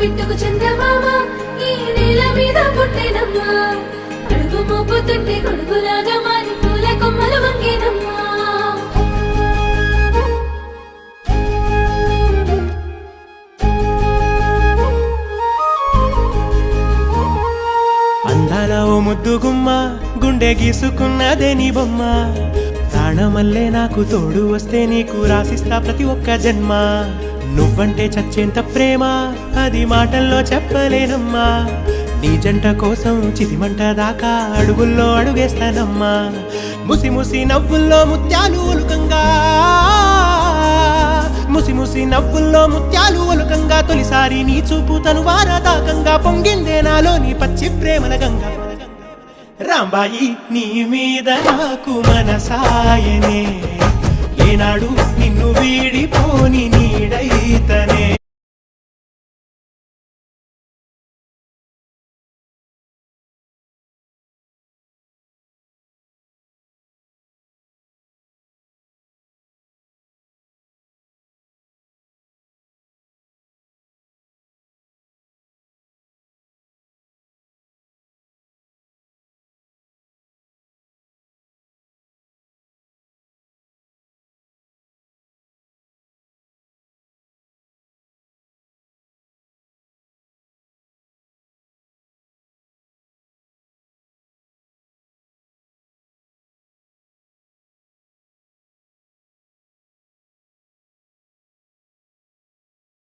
బిట్టుకు చందమామ ఈ నేల మీద పుట్టేనమ్మా అడుగు మోపుతుంటే గొడుగులాగా మారి పూల కొమ్మలు వంగేనమ్మా అందాల ఓ ముద్దు గుమ్మ గుండె గీసుకున్నదే నీ బొమ్మ ప్రాణమల్లే నాకు తోడు వస్తే నీకు రాసిస్తా ప్రతి ఒక్క జన్మ నువ్వంటే చచ్చేంత ప్రేమ అది మాటల్లో చెప్పలేనమ్మా నీ జంట కోసం చితిమంట దాకా అడుగుల్లో అడుగేస్తానమ్మా ముసి ముసి నవ్వుల్లో ముత్యాలు ఒలుకంగా ముసి ముసి నవ్వుల్లో ముత్యాలు ఒలుకంగా తొలిసారి నీ చూపు తను వారదాకంగా పొంగిందే నాలో నీ పచ్చి ప్రేమల గంగా రాంబాయి నీ మీద నాకు మనసాయనే ఏనాడు నిన్ను వీడిపోని నీడైతనే